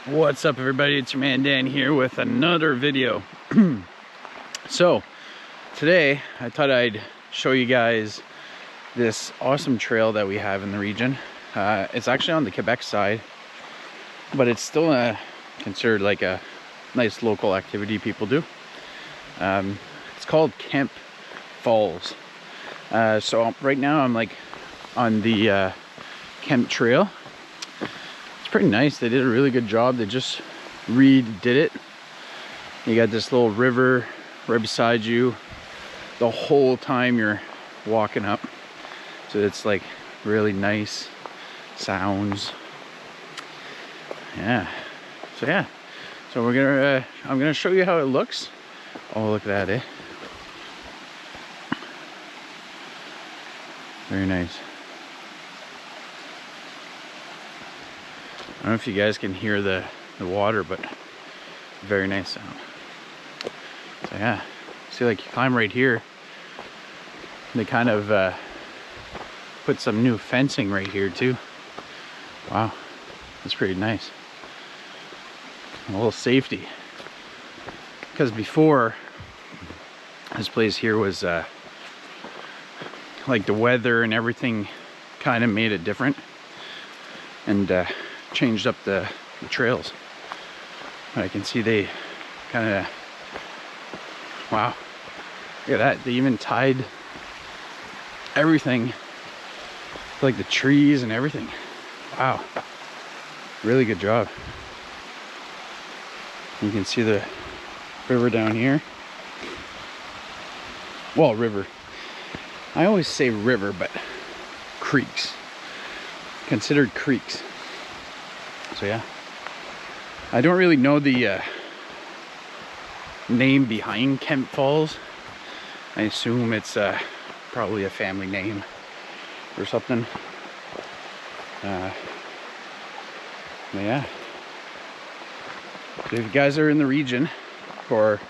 What's up, everybody? It's your man Dan here with another video. So today I thought I'd show you guys this awesome trail that we have in the region. It's actually on the Quebec side, but it's still considered like a nice local activity people do. It's called Kempt Falls. So right now I'm like on the Kempt Trail. Pretty nice. They did a really good job. They just redid it. You got this little river right beside you the whole time you're walking up, so it's like really nice sounds. So we're gonna I'm gonna show you how it looks. Oh, look at that, eh? Very nice. I don't know if you guys can hear the water, but very nice sound. So yeah, see, like you climb right here. They kind of put some new fencing right here too. Wow, that's pretty nice. A little safety, because before this place here was like the weather and everything kind of made it different, and changed up the trails. I can see they kind of, wow, look at that. They even tied everything, like the trees and everything. Wow, really good job. You can see the river down here. Well, river, I always say river, but creeks, considered creeks. So yeah, I don't really know the name behind Kempt Falls. I assume it's probably a family name or something. But yeah, so if you guys are in the region, or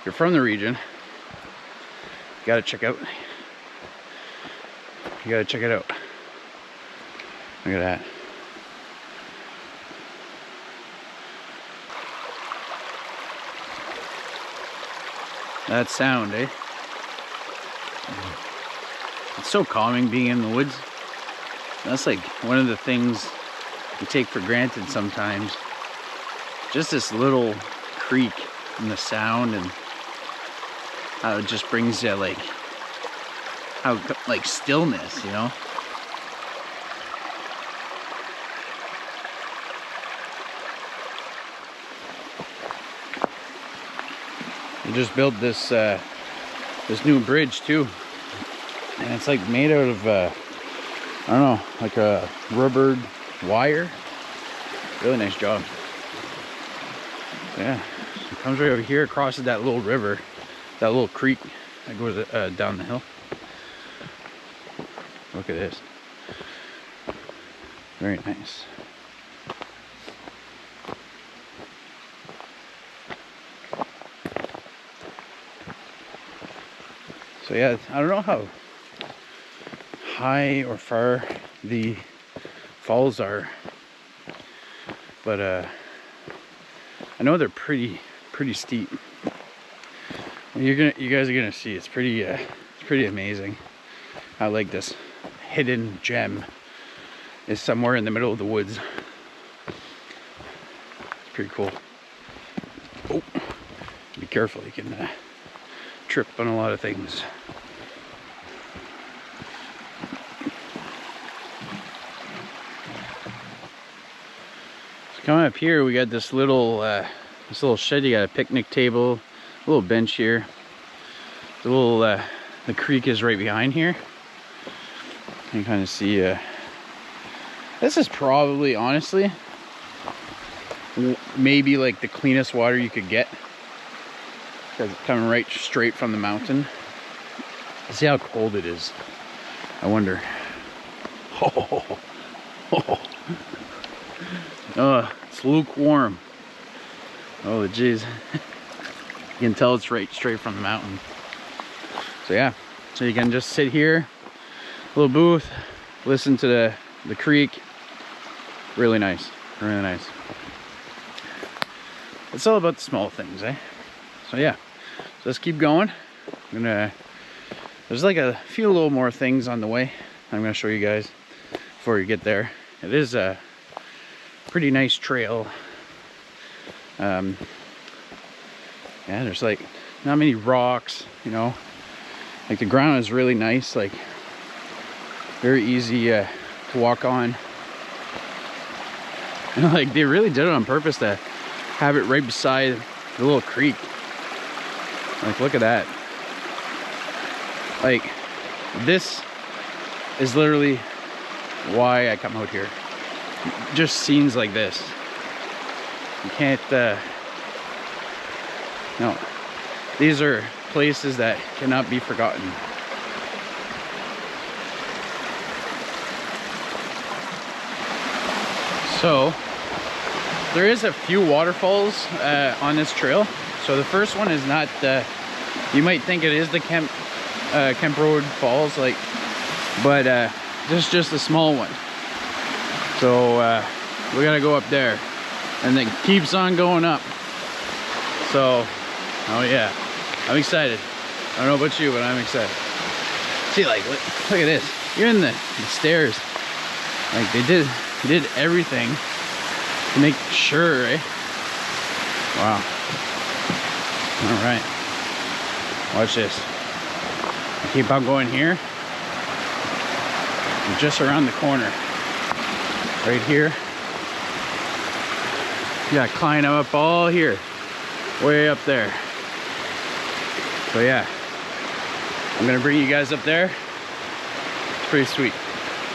you're from the region, you gotta check out. You gotta check it out. Look at that. That sound, eh? It's so calming being in the woods. That's like one of the things you take for granted sometimes. Just this little creek and the sound, and how it just brings you like stillness, you know? Just built this this new bridge too, and it's like made out of I don't know, like a rubbered wire. Really nice job. Yeah, so it comes right over here, crosses that little river, that little creek that goes down the hill. Look at this. Very nice. So yeah, I don't know how high or far the falls are, but I know they're pretty steep. You guys are gonna see it's pretty amazing how like this hidden gem is somewhere in the middle of the woods. It's pretty cool. Oh, be careful, you can trip on a lot of things. So coming up here, we got this little shed. You got a picnic table, a little bench here. The little the creek is right behind here. You can kind of see. This is probably, honestly, maybe like the cleanest water you could get, because it's coming right straight from the mountain. See how cold it is. I wonder. Oh, it's lukewarm. Oh geez. You can tell it's right straight from the mountain. So yeah, so you can just sit here, little booth, listen to the creek. Really nice, really nice. it's all about the small things, eh? So yeah, so let's keep going. There's like a few little more things on the way I'm gonna show you guys before you get there. It is a pretty nice trail. Yeah, there's like not many rocks, you know. Like the ground is really nice, like very easy to walk on. And like they really did it on purpose to have it right beside the little creek. Like look at that. Like this is literally why I come out here. Just scenes like this. You can't no. These are places that cannot be forgotten. So there is a few waterfalls on this trail. So the first one is not you might think it is the Kempt Road Falls, like, but this is just a small one. So we gotta go up there, and then keeps on going up. So oh yeah, I'm excited. I don't know about you, but I'm excited. See, like look at this. You're in the stairs. Like they did everything to make sure, eh? Wow. All right. Watch this. Keep on going here. I'm just around the corner. Right here. You gotta climb up all here. Way up there. So yeah. I'm gonna bring you guys up there. It's pretty sweet.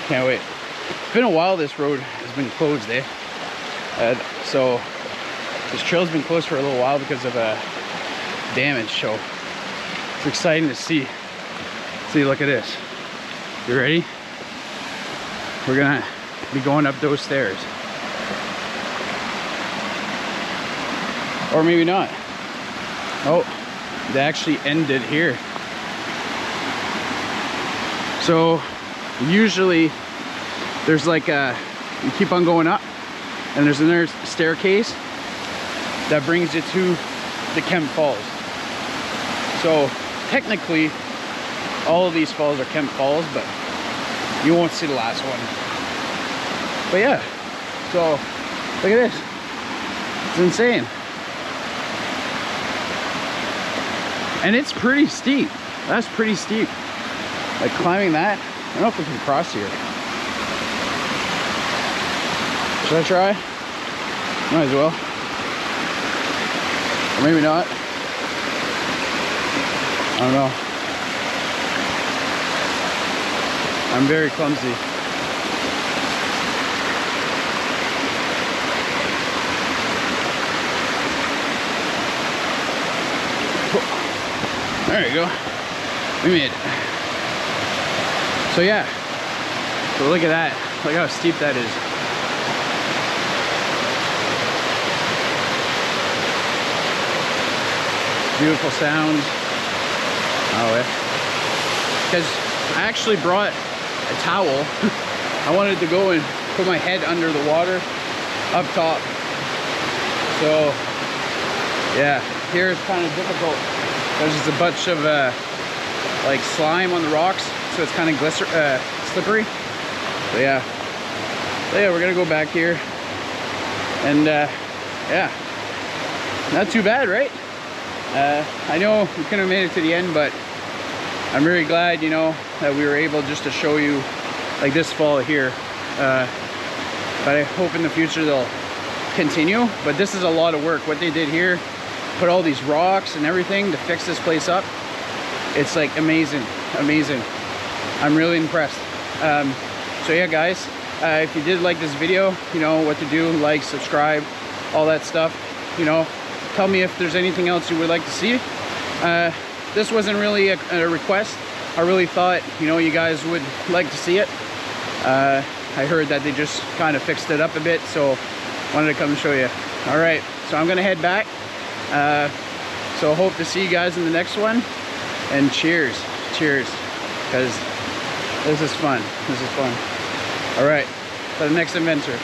Can't wait. It's been a while this road has been closed, eh? So this trail's been closed for a little while because of damage. So it's exciting to see. See, look at this. You ready? We're gonna be going up those stairs. Or maybe not. Oh, they actually ended here. So usually there's like you keep on going up and there's another staircase that brings you to the Kempt Falls. So technically all of these falls are Kempt Falls, but you won't see the last one. But yeah, so look at this. It's insane. And it's pretty steep. That's pretty steep. Like climbing that. I don't know if we can cross here. Should I try? Might as well. Or maybe not. I don't know. I'm very clumsy. There you go. We made it. So yeah. So look at that. Look how steep that is. Beautiful sounds. Oh yeah. Because I actually brought a towel. I wanted to go and put my head under the water up top. So yeah, here it's kind of difficult. There's just a bunch of like slime on the rocks, so it's kind of slippery. So yeah, we're gonna go back here, and yeah, not too bad, right? I know we couldn't have made it to the end, but I'm really glad, you know, that we were able just to show you like this fall here. But I hope in the future they'll continue. But this is a lot of work. What they did here, put all these rocks and everything to fix this place up. It's like amazing, amazing. I'm really impressed. So yeah, guys, if you did like this video, you know what to do, like, subscribe, all that stuff. You know, tell me if there's anything else you would like to see. This wasn't really a request. I really thought, you know, you guys would like to see it. I heard that they just kind of fixed it up a bit, so wanted to come and show you. All right, so I'm gonna head back. So hope to see you guys in the next one, and cheers, because this is fun. This is fun. All right, to the next adventure.